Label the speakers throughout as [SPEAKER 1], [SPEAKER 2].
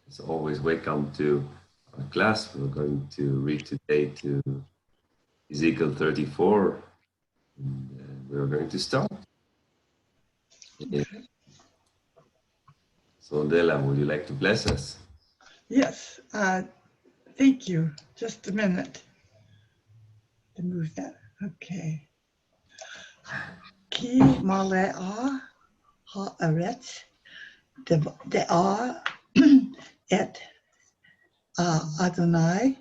[SPEAKER 1] As always, welcome to our class. We're going to read today to Ezekiel 34. And, we're going to start.
[SPEAKER 2] Okay.
[SPEAKER 1] So, Della, would you like to bless us?
[SPEAKER 2] Yes, thank you. Just a minute to move that. Okay. Ki malea haaretz de'a et Adonai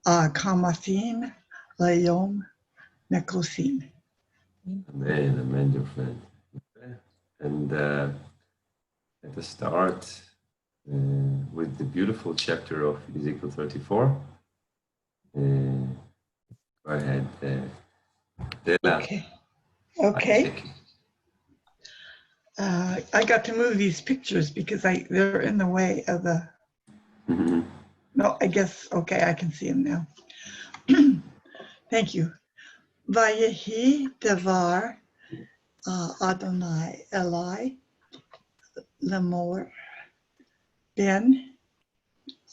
[SPEAKER 2] kamasim layom nekosim.
[SPEAKER 1] Amen, amen, dear friend. And let us start with the beautiful chapter of Ezekiel 34. Go ahead, Della.
[SPEAKER 2] Okay. Okay. I got to move these pictures because they're in the way of the. No, I guess, okay, I can see them now. Thank you. Vayehi devar Adonai Eli lemor ben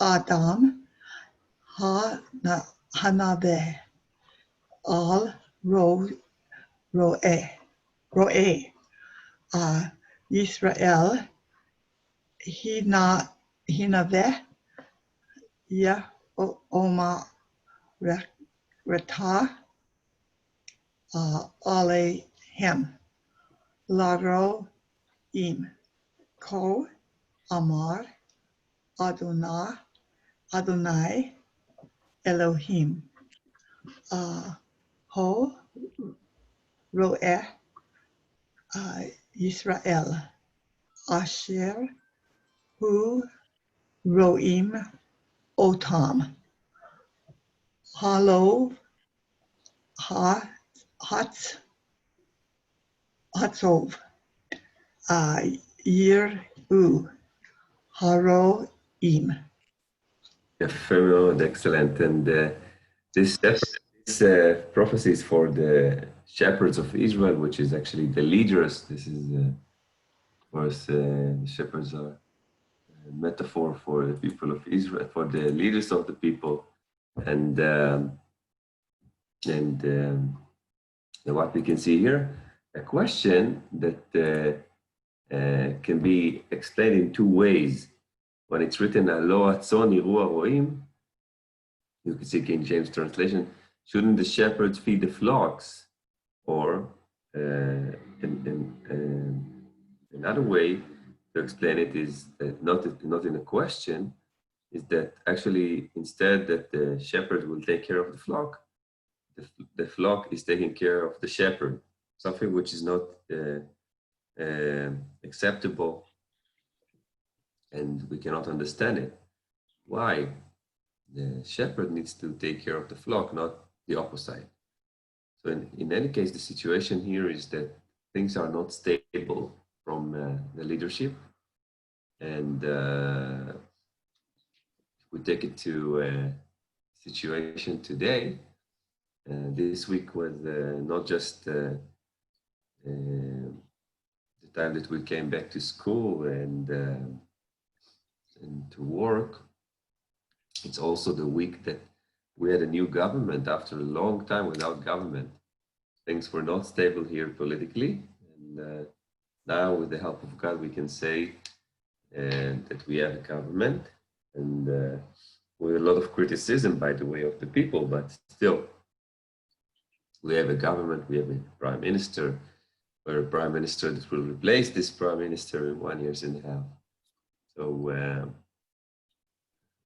[SPEAKER 2] Adam hanaveh al roe Yisrael hinaveh ya oma reta alehem laro im ko amar Adonai Elohim ho roeh Yisrael asher hu roim otam halo hatzov yir haro im.
[SPEAKER 1] Very excellent. And this prophecy is for the shepherds of Israel, which is actually the leaders. This is, of course, the shepherds are a metaphor for the people of Israel, for the leaders of the people. And what we can see here, a question that can be explained in two ways. When it's written, Lo atzon yiru haroim, you can see King James translation, shouldn't the shepherds feed the flocks? Or another way to explain it is that not in a question, is that actually instead that the shepherd will take care of the flock, the flock is taking care of the shepherd, something which is not acceptable, and we cannot understand it. Why? The shepherd needs to take care of the flock, not the opposite. So in any case, the situation here is that things are not stable from the leadership. And if we take it to a situation today, this week was not just the time that we came back to school and to work. It's also the week that we had a new government after a long time without government. Things were not stable here politically. And now with the help of God, we can say that we have a government, and with a lot of criticism, by the way, of the people, but still, we have a government, we have a prime minister, or a prime minister that will replace this prime minister in 1 year and a half. So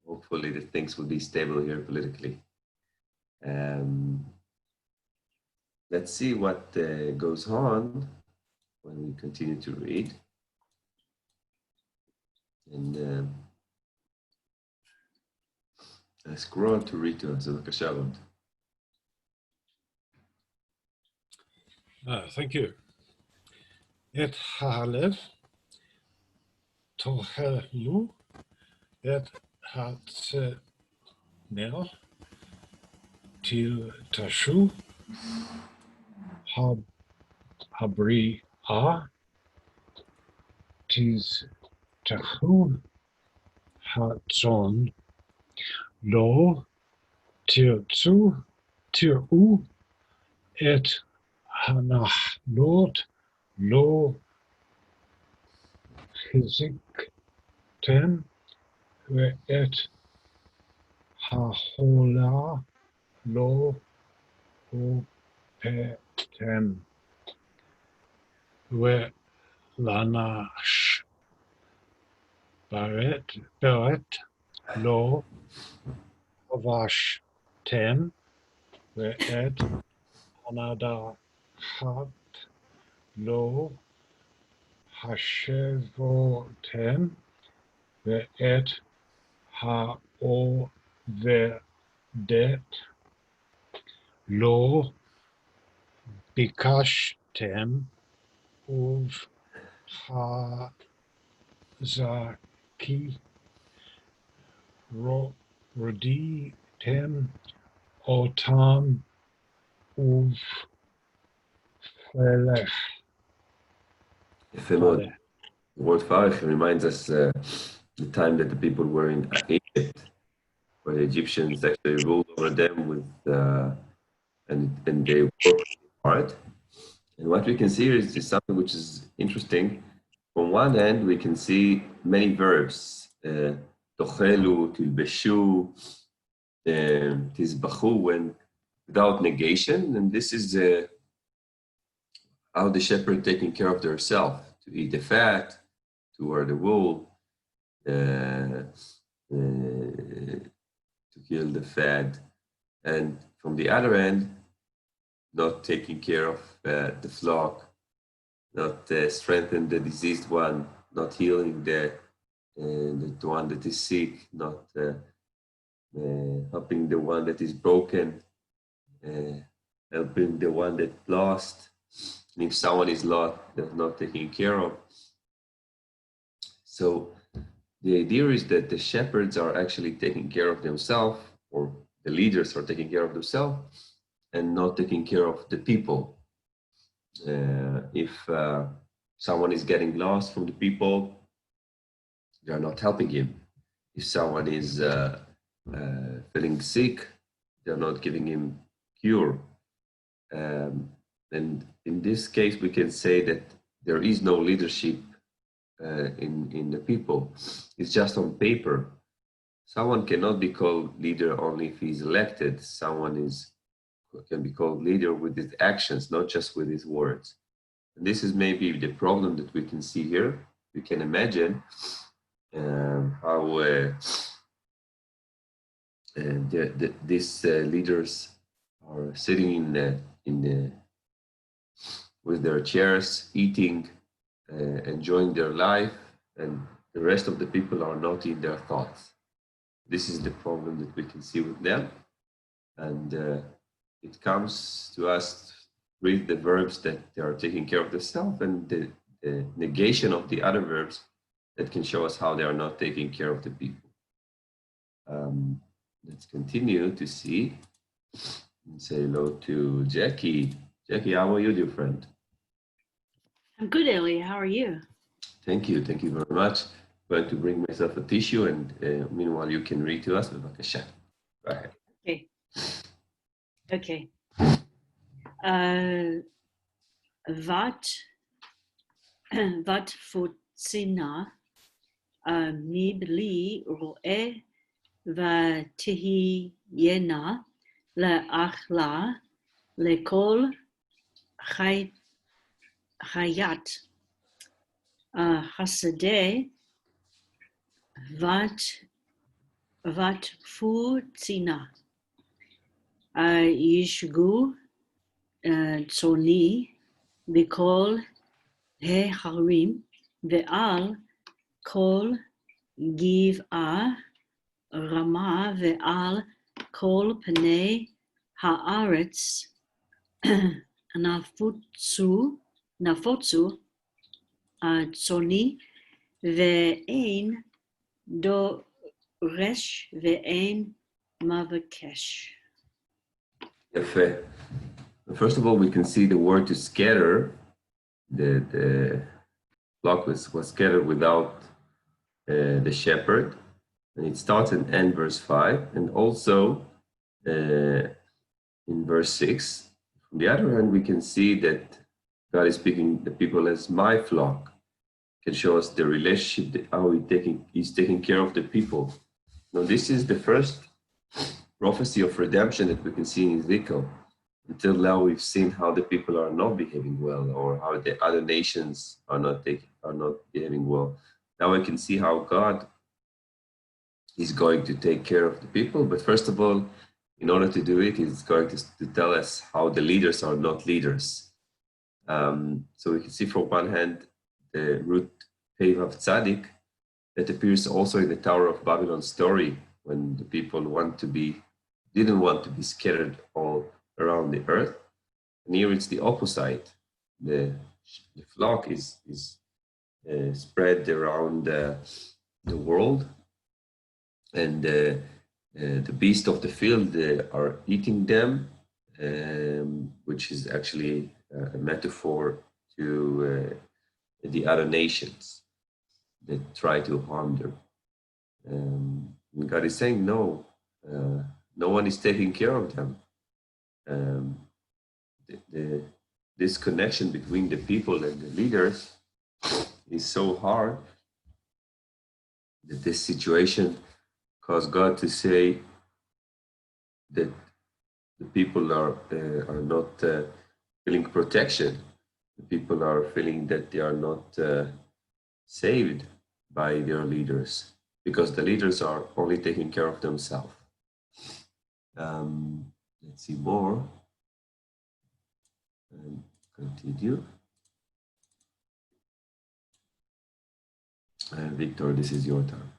[SPEAKER 1] hopefully the things will be stable here politically. Let's see what goes on when we continue to read. And ask Ron to read to us. בבקשה, רון.
[SPEAKER 3] Thank you. Et halev tohelu et hatznel til tashu habri tis tahu הצאן, לא תראו את הנחלות, לא חזקתם, ואת החולה לא הופעתם, ולנש ברת לא כבשתם, ואת הנדחת לא השבותם, ואת העובדת לא ביקשתם, ובחזקי רדיתם אותם, ובפלך.
[SPEAKER 1] יפה מאוד. The word Farech reminds us the time that the people were in Egypt, where the Egyptians actually ruled over them with and they worked hard. And what we can see here is something which is interesting. On one hand, we can see many verbs: tochelu, tilbeshu, tizbachu, when without negation, and this is how the shepherd taking care of themselves, to eat the fat, to wear the wool, to kill the fat, and from the other end, not taking care of the flock, not strengthen the diseased one, not healing the one that is sick, not helping the one that is broken, helping the one that lost. And if someone is lost, they're not taken care of. So the idea is that the shepherds are actually taking care of themselves, or the leaders are taking care of themselves, and not taking care of the people. If someone is getting lost from the people, they are not helping him. If someone is feeling sick, they're not giving him cure. And in this case, we can say that there is no leadership in the people. It's just on paper. Someone cannot be called leader only if he's elected. Someone can be called leader with his actions, not just with his words. And this is maybe the problem that we can see here. We can imagine how these leaders are sitting with their chairs, eating, enjoying their life, and the rest of the people are not in their thoughts. This is the problem that we can see with them. And it comes to us with the verbs that they are taking care of themselves, and the negation of the other verbs that can show us how they are not taking care of the people. Let's continue to see and say hello to Jackie. Jackie, how are you, dear friend?
[SPEAKER 4] I'm good, Eli. How are you?
[SPEAKER 1] Thank you very much. I'm going to bring myself a tissue, and meanwhile you can read to us. Bevakasha. Go ahead.
[SPEAKER 4] Okay. Vat futsina Bibleli roe ותהיינה לאכלה לכל חיית השדה ותפוצינה ישגו צאני בכל ההרים ועל כל גבעה רמה ועל כל פני הארץ נפוצו צאני ואין דורש ואין מבקש.
[SPEAKER 1] Yafeh. First of all, we can see the word to scatter. The flock was scattered without the shepherd. And it starts and ends verse 5, and also in verse 6. On the other hand, we can see that God is speaking the people as my flock. Can show us the relationship, how he's taking care of the people. Now, this is the first prophecy of redemption that we can see in Ezekiel. Until now, we've seen how the people are not behaving well, or how the other nations are not behaving well. Now we can see how God is going to take care of the people. But first of all, in order to do it, he's going to tell us how the leaders are not leaders. So we can see from one hand the root Pei of Tzaddik that appears also in the Tower of Babylon story, when the people didn't want to be scattered all around the earth. And here it's the opposite. The flock is spread around the world, and the beasts of the field are eating them, which is actually a metaphor to the other nations that try to harm them. And God is saying, no, no one is taking care of them. This connection between the people and the leaders is so hard that this situation caused God to say that the people are not feeling protection. The people are feeling that they are not saved by their leaders, because the leaders are only taking care of themselves. Let's see more. And continue. Victor, this is your turn.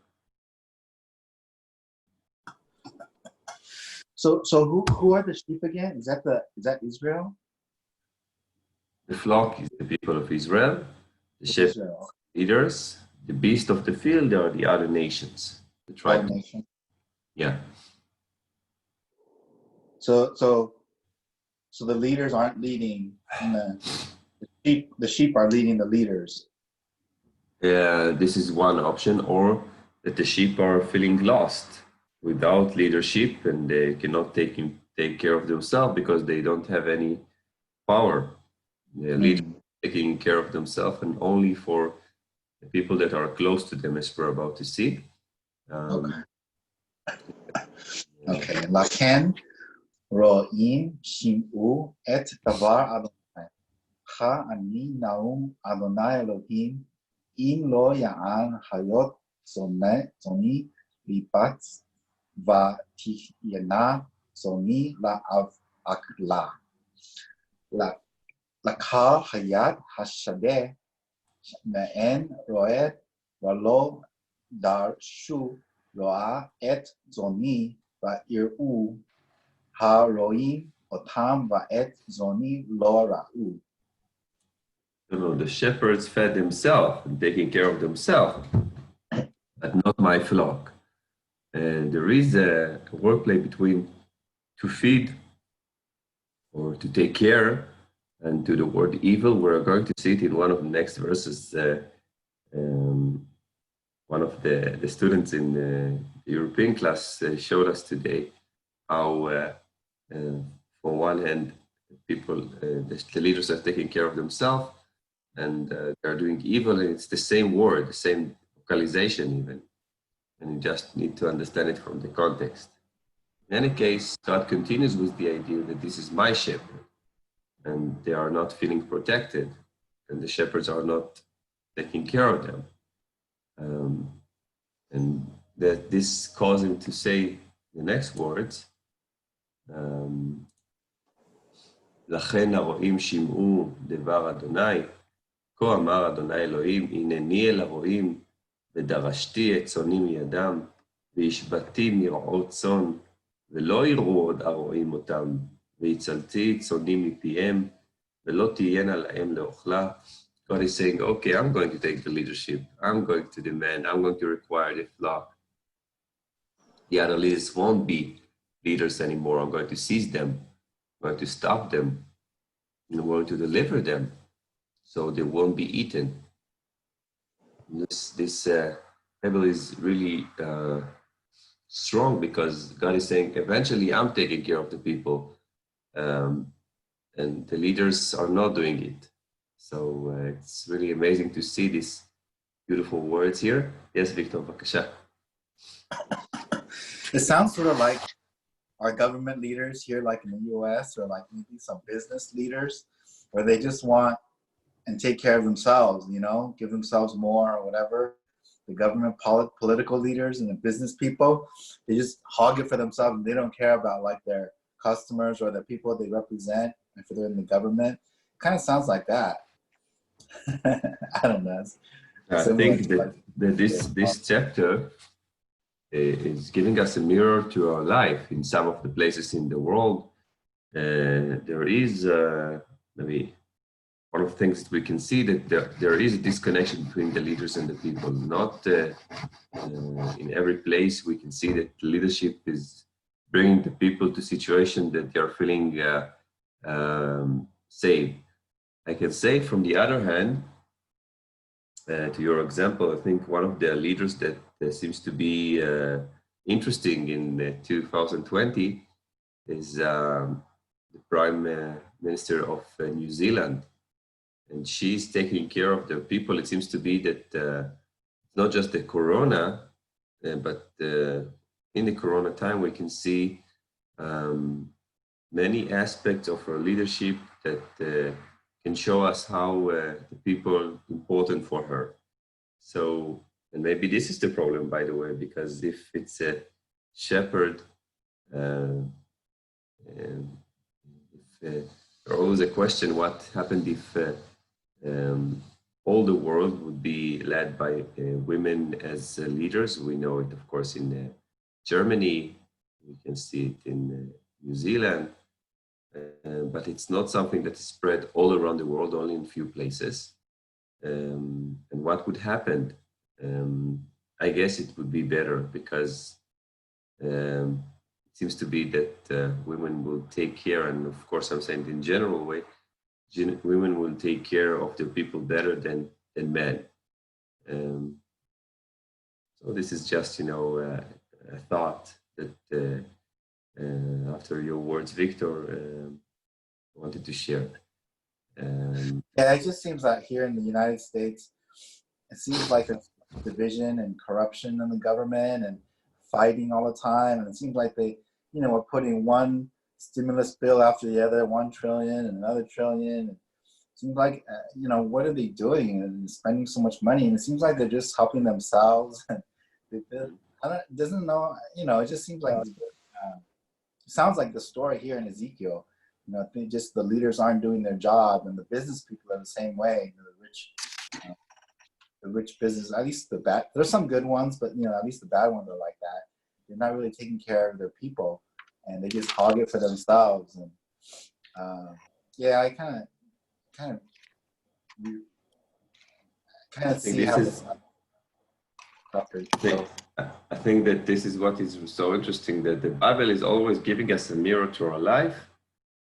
[SPEAKER 5] So who are the sheep again? Is that Israel?
[SPEAKER 1] The flock is the people of Israel. The sheep leaders. The beast of the field are the other nations. The tribe.
[SPEAKER 5] Nation.
[SPEAKER 1] Yeah.
[SPEAKER 5] So the leaders aren't leading. The sheep are leading the leaders.
[SPEAKER 1] This is one option, or that the sheep are feeling lost without leadership, and they cannot take care of themselves because they don't have any power. The leaders taking care of themselves, and only for the people that are close to them, as we're about to see.
[SPEAKER 5] Okay. Laken ro'im shim'u et davar Adonai. Ha ani naum Adonai Elohim im lo ya'an hayot zoni libat va tihyena zoni la'akla. Lakha hayat hashadeh me'en roet valo darshu roa et zoni va'ir'u ha-roim otam va'et zoni lo ra'u.
[SPEAKER 1] The shepherds fed themselves and taking care of themselves, but not my flock. And there is a wordplay between to feed or to take care and to the word evil. We're going to see it in one of the next verses. One of the students in the European class showed us today how, on one hand, the leaders are taking care of themselves, and they're doing evil, and it's the same word, the same vocalization even. And you just need to understand it from the context. In any case, God continues with the idea that this is my shepherd, and they are not feeling protected, and the shepherds are not taking care of them. And that this caused him to say the next words, לכן הרועים שמעו דבר אדוני, כה אמר אדוני אלוהים, הנני אל הרועים, ודרשתי את צאני מידם, והשבתי מרעות צאן, ולא יראו עוד הרועים אותם, והצלתי צאני מפיהם, ולא תהיינה להם לאוכלה. God is saying, okay, I'm going to take the leadership. I'm going to demand, I'm going to require the flock. The other leaders won't be leaders anymore. I'm going to seize them. I'm going to stop them. And I'm going to deliver them so they won't be eaten. This Bible is really strong because God is saying, eventually I'm taking care of the people, and the leaders are not doing it. So it's really amazing to see these beautiful words here. Yes, Victor, Bakasha.
[SPEAKER 5] It sounds sort of like our government leaders here, like in the US, or like maybe some business leaders, where they just want and take care of themselves, you know, give themselves more or whatever. The government political leaders and the business people, they just hog it for themselves and they don't care about like their customers or the people they represent if they're in the government. It kind of sounds like that. I don't know.
[SPEAKER 1] I think that this chapter is giving us a mirror to our life. In some of the places in the world, there is maybe one of the things that we can see that there is a disconnection between the leaders and the people. Not in every place we can see that leadership is bringing the people to situation that they are feeling safe. I can say, from the other hand, to your example, I think one of the leaders that seems to be interesting in 2020 is the Prime Minister of New Zealand. And she's taking care of the people. It seems to be that not just the corona, but in the corona time, we can see many aspects of her leadership that can show us how the people are important for her. So, and maybe this is the problem, by the way, because if it's a shepherd, there's always a question: what happened if all the world would be led by women as leaders? We know it, of course, in Germany. We can see it in New Zealand. But it's not something that is spread all around the world, only in a few places. And what would happen? I guess it would be better because it seems to be that women will take care, and of course I'm saying in general way, women will take care of the people better than men. So this is just, you know, a thought that after your words, Victor, wanted to share.
[SPEAKER 5] Yeah, it just seems like here in the United States, it seems like a division and corruption in the government and fighting all the time. And it seems like they, you know, are putting one stimulus bill after the other, 1 trillion and another trillion. It seems like, you know, what are they doing and spending so much money? And it seems like they're just helping themselves. It doesn't know, you know, it just seems like, it sounds like the story here in Ezekiel. You know, I think just the leaders aren't doing their job, and the business people are the same way. You know, the rich business, at least the bad. There's some good ones, but you know, at least the bad ones are like that. They're not really taking care of their people, and they just hog it for themselves. And yeah, I kind of see how this.
[SPEAKER 1] I think that this is what is so interesting, that the Bible is always giving us a mirror to our life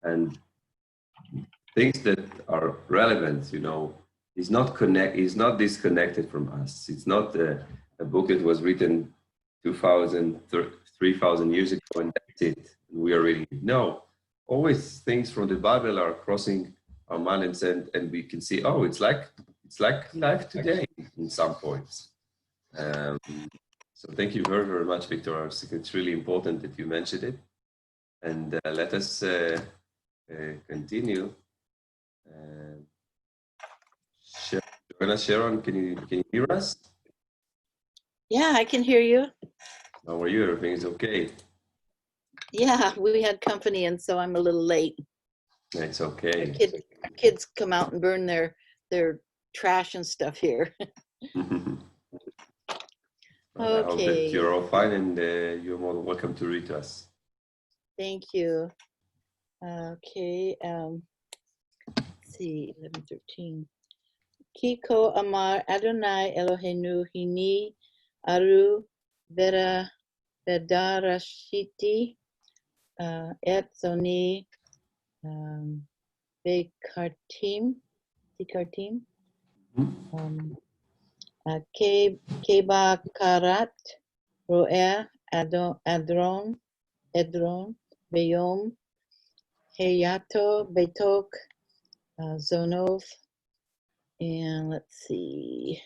[SPEAKER 1] and things that are relevant, you know. Is not disconnected from us. It's not a book that was written 2,000, 3,000 years ago and that's it. We are reading it. No, always things from the Bible are crossing our minds, and we can see, oh, it's like life today in some points. So thank you very, very much, Victor. I think it's really important that you mentioned it. And let us continue. Sharon, can you hear us?
[SPEAKER 6] Yeah, I can hear you.
[SPEAKER 1] How are you? Everything is okay?
[SPEAKER 6] Yeah, we had company, and so I'm a little late.
[SPEAKER 1] It's okay.
[SPEAKER 6] Our kids come out and burn their trash and stuff here.
[SPEAKER 1] I hope that
[SPEAKER 6] Okay.
[SPEAKER 1] you're all fine, and you're more than welcome to read to us.
[SPEAKER 6] Thank you. Okay. Let's see, 11:13. Kiko Amar Adonai Eloheinu Hini Aru Vera Vedarashiti Et Zoni Bekartim Keba Karat Roer Adron, Beyom, Heyato, Betok, Zonov, and let's see,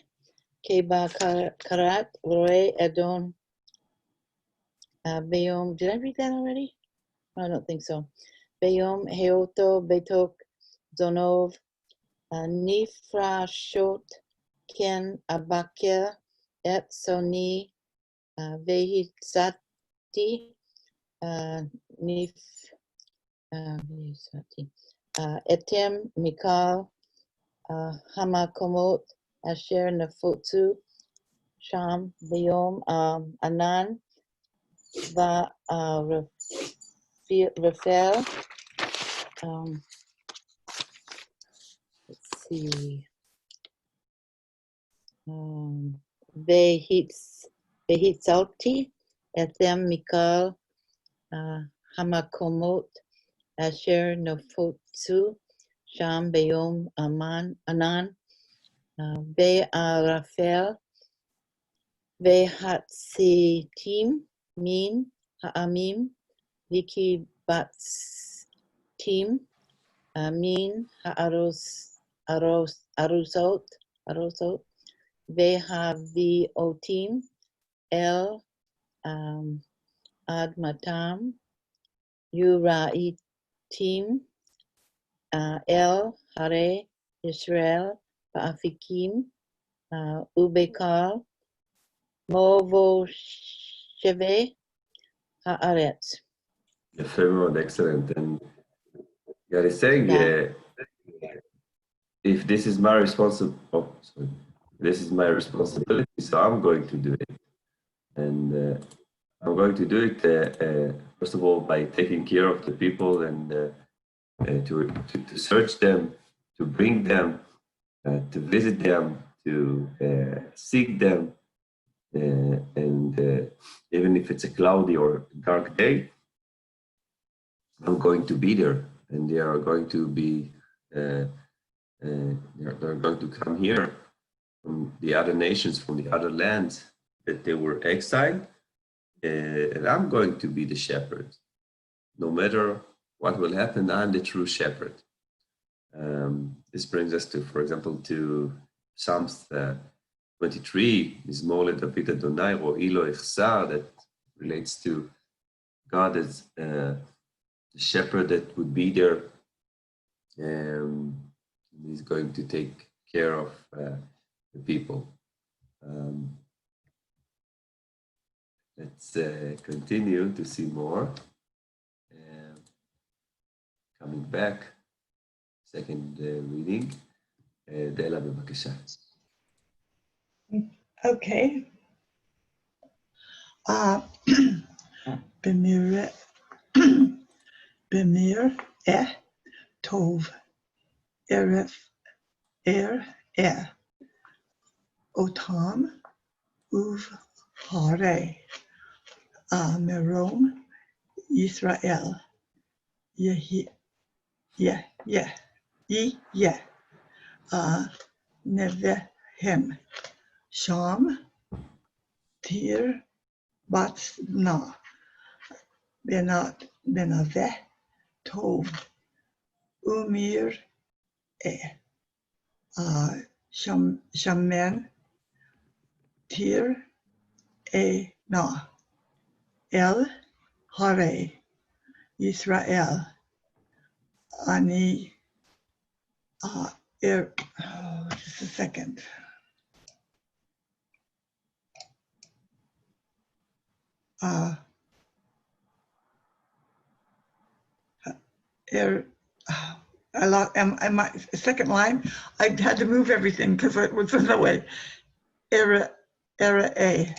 [SPEAKER 6] Keba Karat, Roy, Adon, Beyom. Did I read that already? I don't think so. Beyom, Heoto, Betok, Zonov, Nifrashot, Ken, Abakia, Et Soni, Vehitsati, Nif, Etem, Mikal, Hamakomot, Asher Nefotsu, Sham, Beyom, Anan, Va Raphael. Let's see. Vehitsalti, Ethem, Mikal, Hamakomot, Asher Nefotsu, Sham, Beyom, Anan, Raphael, Vehatsitim, Min, Ha'amim, Viki Batim, Min, Arusot, Vehaviotim, El, Admatam, Uraitim, El, Hare, Israel, Ba'afikim, Ubekal, Movosheve, Haaretz.
[SPEAKER 1] יפה מאוד, excellent. And God is saying,
[SPEAKER 6] Yeah.
[SPEAKER 1] if this is my this is my responsibility, so I'm going to do it. And I'm going to do it, first of all, by taking care of the people and to search them, to bring them, to visit them, to seek them. And even if it's a cloudy or dark day, I'm going to be there, and they are going to be, they're going to come here from the other nations, from the other lands that they were exiled, and I'm going to be the shepherd. No matter what will happen, I'm the true shepherd. This brings us to, for example, to Psalms 23, Mizmor David Adonai, Ro'i lo echsar, that relates to God as the shepherd that would be there. He's going to take care of the people. Let's continue to see more. Coming back, second reading. Dela, bevakasha.
[SPEAKER 2] Okay. Bemir Tov Eref Otam Uv Hare Merom Israel Nevehem Sham Tir Batsna Benaveh Tov Umir Shamen Tir Na El Hare Israel Ani just a second. I lost my second line. I had to move everything because it was in the way. Era A.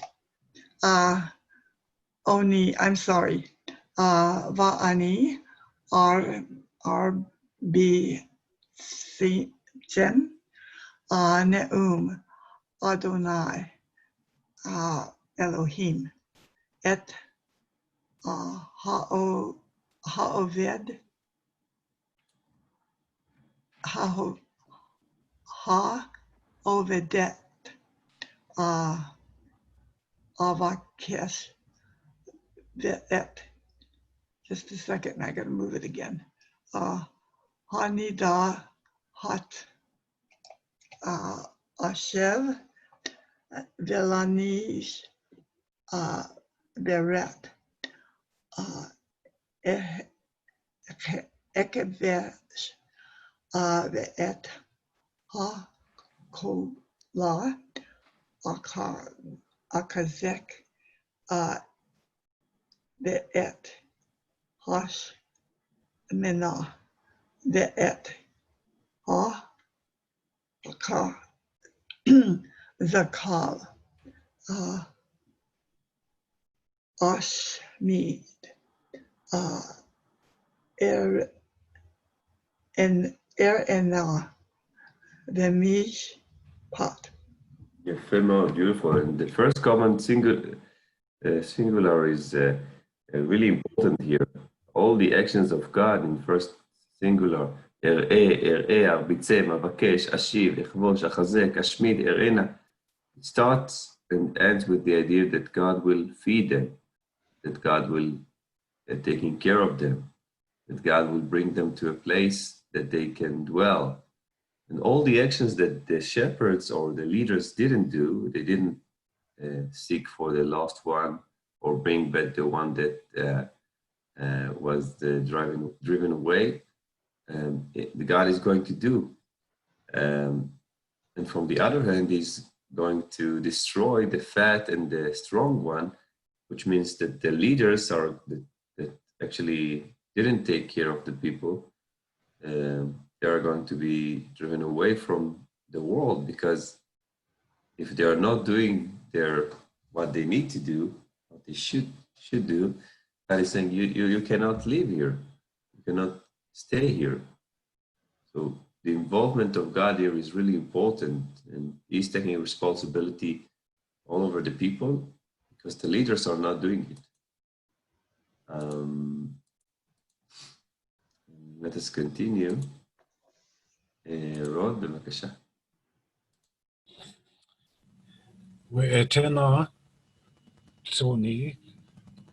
[SPEAKER 2] Oni, I'm sorry. Va'ani R-B Jem Neum Adonai Elohim Et Ha'oved Ha'ovedet Avakesh ve'et. Just a second, I gotta move it again. Hanida hat ashev velanish beret ekevesh ve'et ha kola akazek ve'et hash mena ve'et ha zakal ashmid er ena vemish pat.
[SPEAKER 1] יפה מאוד, beautiful. And the first common singular is really important here. All the actions of God in first singular, אראה, ארביצם, אבקש, אשיב, אכבוש, אחזק, אשמיד, אראנה. It starts and ends with the idea that God will feed them, that God will taking care of them, that God will bring them to a place that they can dwell. And all the actions that the shepherds or the leaders didn't do, they didn't seek for the lost one or bring back the one that was driven away. The God is going to do. And from the other hand, he's going to destroy the fat and the strong one, which means that the leaders are that actually didn't take care of the people. They are going to be driven away from the world, because if they are not doing what they need to do, what they should do, God is saying you cannot live here, you cannot stay here. So the involvement of God here is really important, and He's taking responsibility all over the people because the leaders are not doing it. Let us continue. רוד, בבקשה.
[SPEAKER 3] ואתנה צאני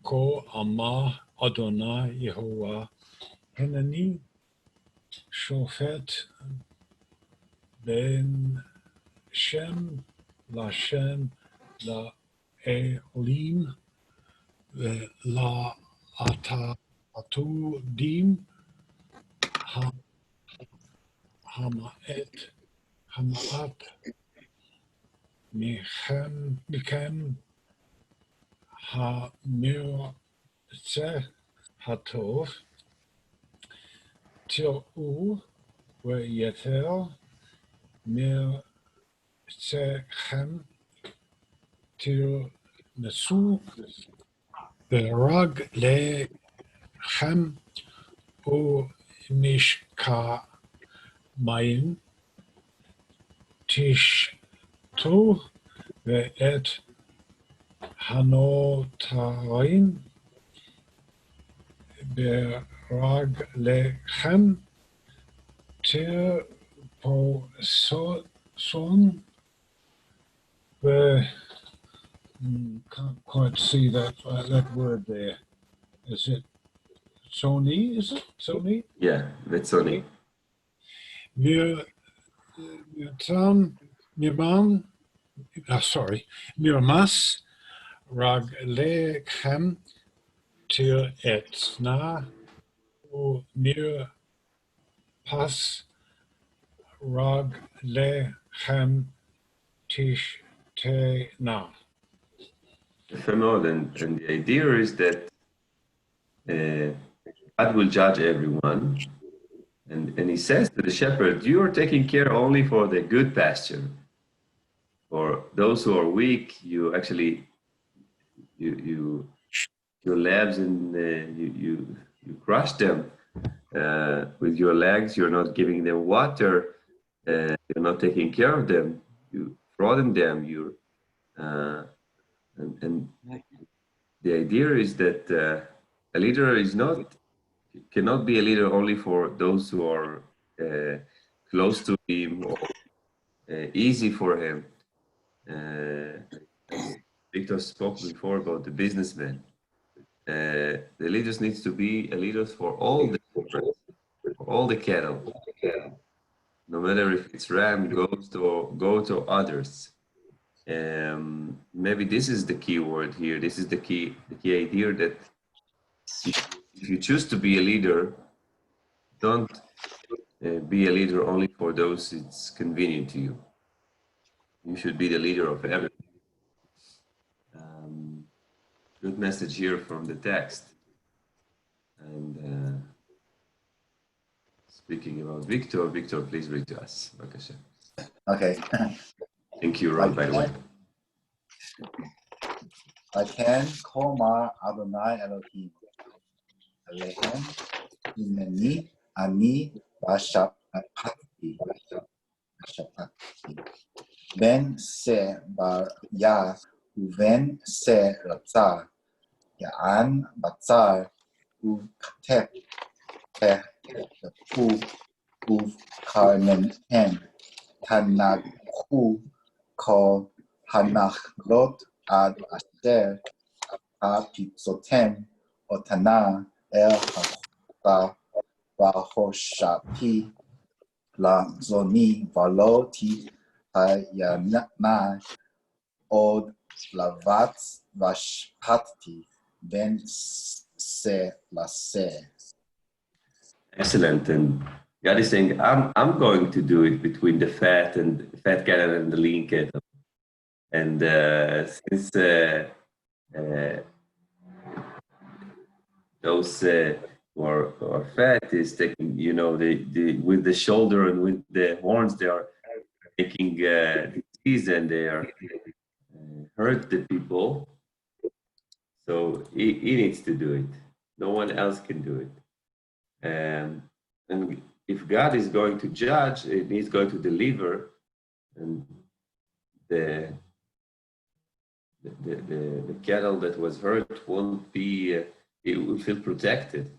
[SPEAKER 3] כה אמר אדוני יהוה הנני שופט בין שם לשם לאלים ולעתודים המעט מכם המרצה הטוב תראו ויתר מרצכם תרנסו ברגליכם ומשקעים תשתו ואת הנותרים ברגליכם תרפסון can't quite see that word there. Is it Sony? Is it Sony?
[SPEAKER 1] Yeah, that's Sony.
[SPEAKER 3] Mirmas raglechem tir etna u mir pas raglechem tishtena.
[SPEAKER 1] יפה מאוד, and the idea is that God will judge everyone, and He says to the shepherd, you are taking care only for the good pasture. For those who are weak, you actually your legs and you crush them with your legs. You're not giving them water. You're not taking care of them. You frozen them. And the idea is that a leader cannot be a leader only for those who are close to him or easy for him. Victor spoke before about the businessman. the leaders needs to be a leader for all the children, for all the cattle, no matter if it's ram, goat or others. Maybe this is the key word here. This is the key idea that if you choose to be a leader, don't be a leader only for those it's convenient to you. You should be the leader of everyone. Good message here from the text. And speaking about Victor, please read to us.
[SPEAKER 5] Okay.
[SPEAKER 1] Thank you, Ron, by the way.
[SPEAKER 5] Aken Komar Adonai Elohim. Alehem Hineni Ani Bashapati. Ben Se Bar Ya Uven Se Ratzar. Ya'an Batzar Uvkatep Teh Uv Karmen Hen Tanakhu Kol Hanachlot Ad Asher HaPitzotem Otana El HaChota Vahoshati La Zoni Valoti Hayana Od Lavatz Vashpati Ben Se Lase.
[SPEAKER 1] Excellent. And God is saying, I'm going to do it between the fat cattle and the lean cattle. And since those who are fat is taking, with the shoulder and with the horns, they are taking disease and they are hurt the people. So he needs to do it. No one else can do it. And if God is going to judge, and He's going to deliver, and the cattle that was hurt won't be, it will feel protected.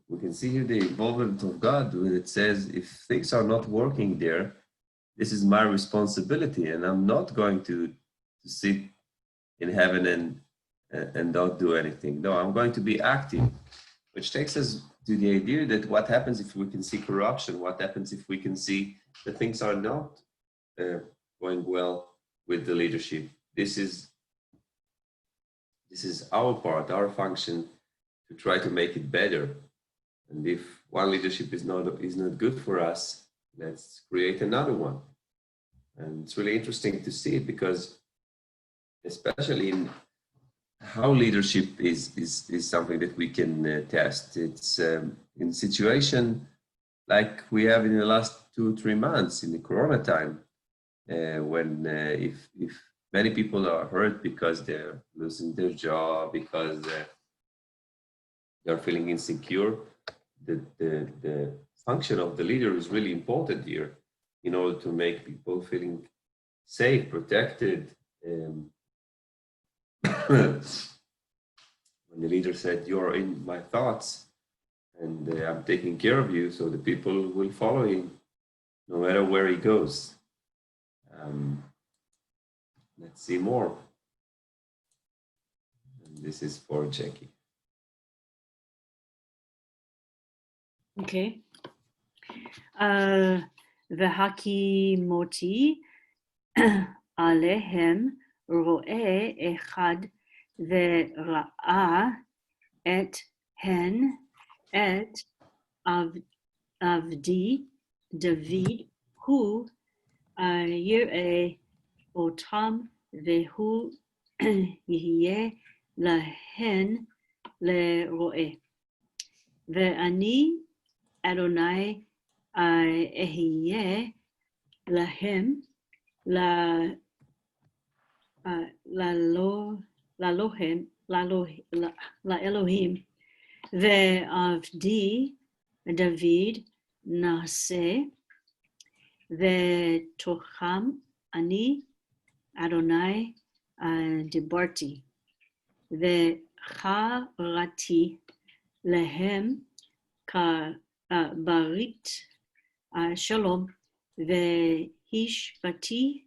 [SPEAKER 1] We can see here the involvement of God when it says, if things are not working there, this is my responsibility, and I'm not going to sit in heaven and not do anything. No, I'm going to be active, which takes us to the idea that what happens if we can see corruption? What happens if we can see that things are not going well with the leadership? This is our part, our function to try to make it better. And if one leadership is not good for us, let's create another one. And it's really interesting to see it, because especially in how leadership is something that we can test. It's in situation like we have in the last 2-3 months in the Corona time, when if many people are hurt because they're losing their job, because they're feeling insecure, the function of the leader is really important here in order to make people feeling safe, protected. When the leader said, "You're in my thoughts, and I'm taking care of you," so the people will follow him no matter where he goes. Let's see more. And this is for Jackie.
[SPEAKER 4] Okay. והקימותי עליהם רואה אחד וראה את הן את עבדי דוד, הוא יראה אותם והוא יהיה להן לרועה. ואני אדוני אהיה להם לאלוהים, ועבדי דוד נעשה, ותוכם אני אדוני דיברתי, וחרתי להם ברית שלום, והשבתי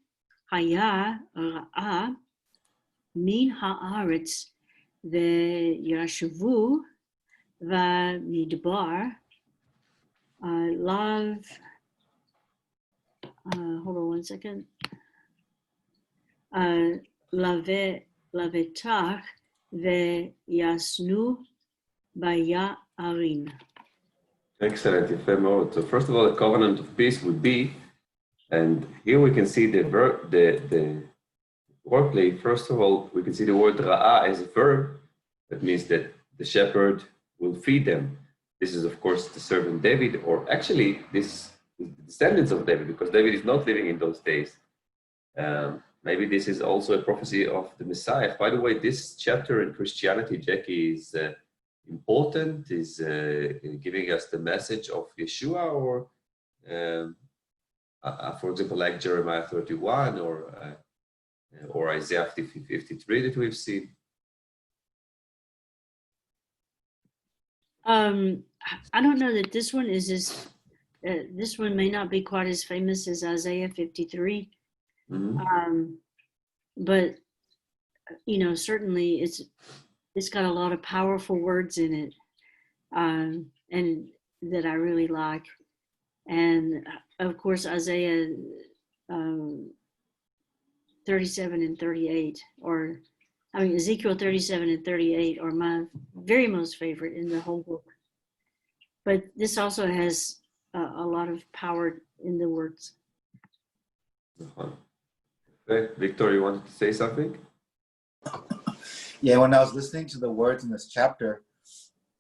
[SPEAKER 4] היה רעה מן הארץ וישבו במדבר lav. Hold on one second. Lavetach veyasnu baya'arim.
[SPEAKER 1] Excellent, יפה מאוד. So first of all, the covenant of peace would be, and here we can see the verb, the wordplay. First of all, we can see the word ra'ah as a verb. That means that the shepherd will feed them. This is, of course, the servant David, or actually, this is the descendants of David, because David is not living in those days. Maybe this is also a prophecy of the Messiah. By the way, this chapter in Christianity, Jackie, is important, is giving us the message of Yeshua, or for example, like Jeremiah 31 or Isaiah 53 that we've seen.
[SPEAKER 4] I don't know that this one is as, this one may not be quite as famous as Isaiah 53.
[SPEAKER 1] Mm-hmm.
[SPEAKER 4] But, you know, certainly it's got a lot of powerful words in it, and that I really like. And of course, Isaiah 37 and 38, or I mean, Ezekiel 37 and 38 are my very most favorite in the whole book. But this also has a lot of power in the words.
[SPEAKER 1] Okay. Victor, you wanted to say something?
[SPEAKER 5] Yeah, when I was listening to the words in this chapter,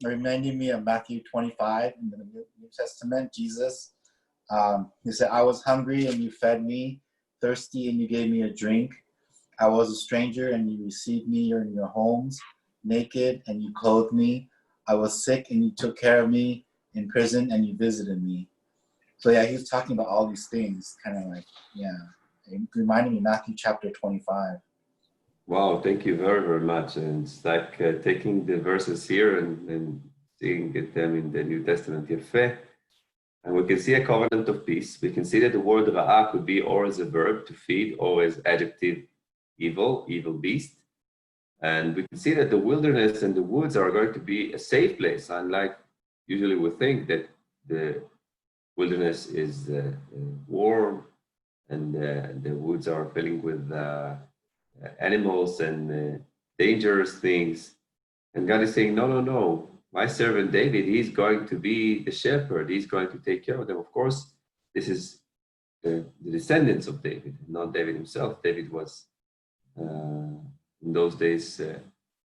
[SPEAKER 5] it reminded me of Matthew 25 in the New Testament. Jesus, he said, I was hungry and you fed me, thirsty and you gave me a drink. I was a stranger and you received me in your homes, naked and you clothed me. I was sick and you took care of me, in prison and you visited me. So yeah, he was talking about all these things, kind of like, yeah, it reminded me of Matthew chapter 25.
[SPEAKER 1] Wow, thank you very, very much. And it's like taking the verses here and seeing them in the New Testament. Yefeh. And we can see a covenant of peace. We can see that the word ra'ah could be or as a verb to feed or as adjective evil, evil beast. And we can see that the wilderness and the woods are going to be a safe place, unlike usually we think that the wilderness is warm and the woods are filling with animals and dangerous things. And God is saying, no, no, no. My servant David, he's going to be the shepherd. He's going to take care of them. Of course, this is the descendants of David, not David himself. David was in those days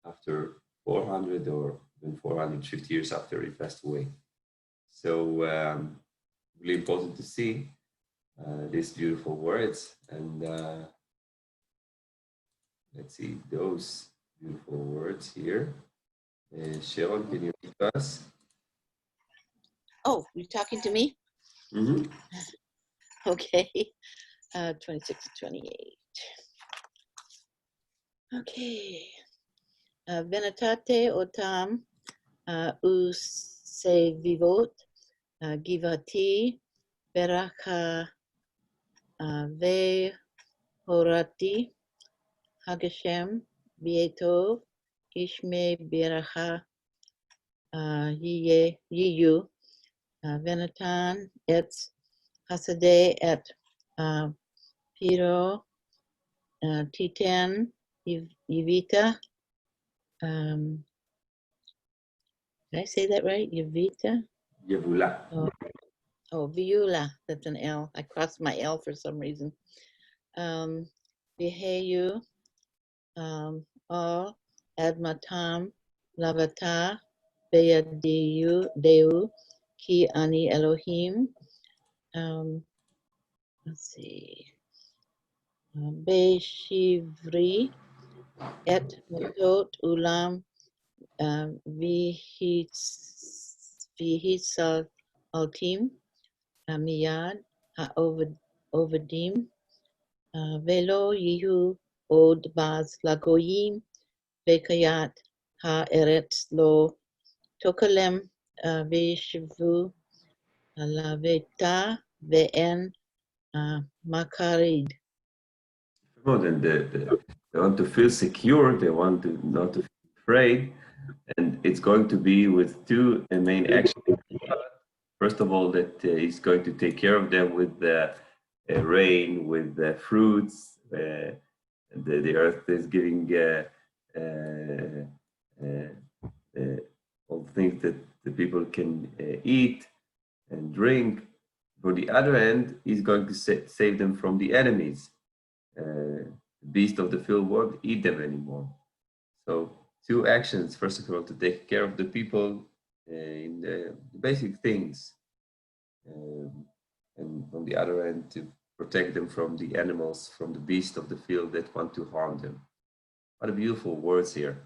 [SPEAKER 1] after 400 or even 450 years after he passed away. So really important to see these beautiful words. And let's see those beautiful words here. Sharon, can you read us?
[SPEAKER 6] Oh, you're talking to me?
[SPEAKER 1] Mm-hmm.
[SPEAKER 6] Okay. 26 and 28. Okay. Venatate otam usevivot givati beracha ve horati hageshem bietov ishme beracha yiyu venatan et hasadeh et piro titan yivita. Did I say that right? Yavita?
[SPEAKER 1] Yevula.
[SPEAKER 6] Oh, Viula. That's an L. I crossed my L for some reason. Viheyu, all admatam lavata beyadiyu deu ki ani Elohim. Let's see. Beshivri et matot ulam vihitsal altim miyad ha'ovadim velo yihu od baz lagoyim vekayat ha'eretz lo tokalem veshivu laveta ve'en makarid.
[SPEAKER 1] And the They want to feel secure. They want to not to feel afraid. And it's going to be with two main actions. First of all, that he's going to take care of them with the rain, with the fruits. The earth is giving all things that the people can eat and drink. For the other end, he's going to save them from the enemies. The beast of the field won't eat them anymore. So two actions. First of all, to take care of the people in the basic things. And on the other end, to protect them from the animals, from the beast of the field that want to harm them. What a beautiful words here.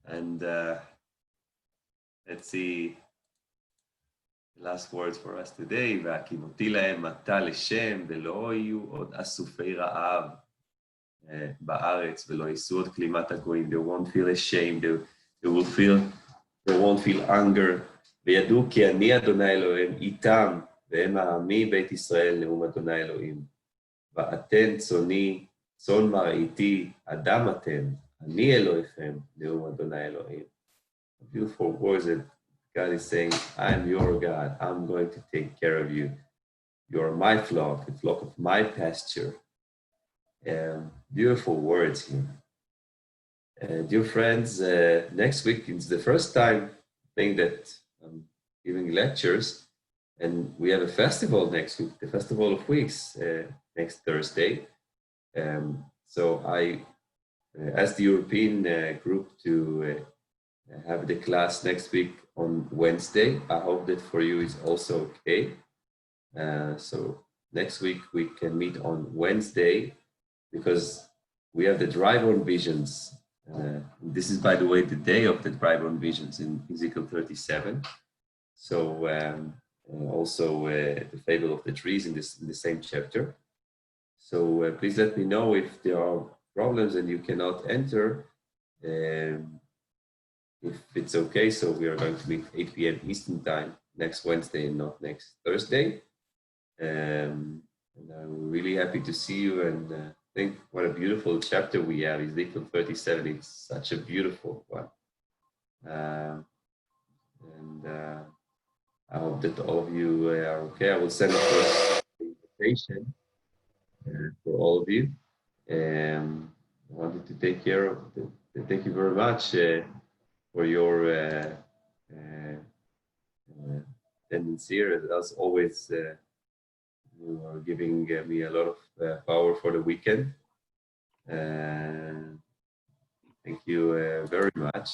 [SPEAKER 1] And let's see the last words for us today. והקימותי להם מטה לשם ולא יהיו עוד אסופי רעב בארץ ולא יישאו עוד כלימת הגויים. They won't feel ashamed. They won't feel anger. וידעו כי אני אדוני אלוהים איתם והם העמי בית ישראל נאום אדוני אלוהים. ואתן צוני, צאן מרעיתי, אדם אתם, אני אלוהיכם נאום אדוני אלוהים. Beautiful words that God is saying, I'm your God. I'm going to take care of you. You're my flock, the flock of my pasture. Beautiful words here. Dear friends, next week is the first time I think that I'm giving lectures, and we have a festival next week, the Festival of Weeks, next Thursday. So I asked the European group to have the class next week on Wednesday. I hope that for you is also okay. So next week we can meet on Wednesday because we have the dry-born visions. This is, by the way, the day of the dry-born visions in Ezekiel 37. So also the fable of the trees in the same chapter. So please let me know if there are problems and you cannot enter. If it's okay, so we are going to meet 8 p.m. Eastern time next Wednesday and not next Thursday. And I'm really happy to see you and think what a beautiful chapter we have, Ezekiel 37. It's such a beautiful one. I hope that all of you are okay. I will send a invitation for all of you. I wanted to take care of thank you very much for your attendance here. As always, you are giving me a lot of power for the weekend. Thank you very much.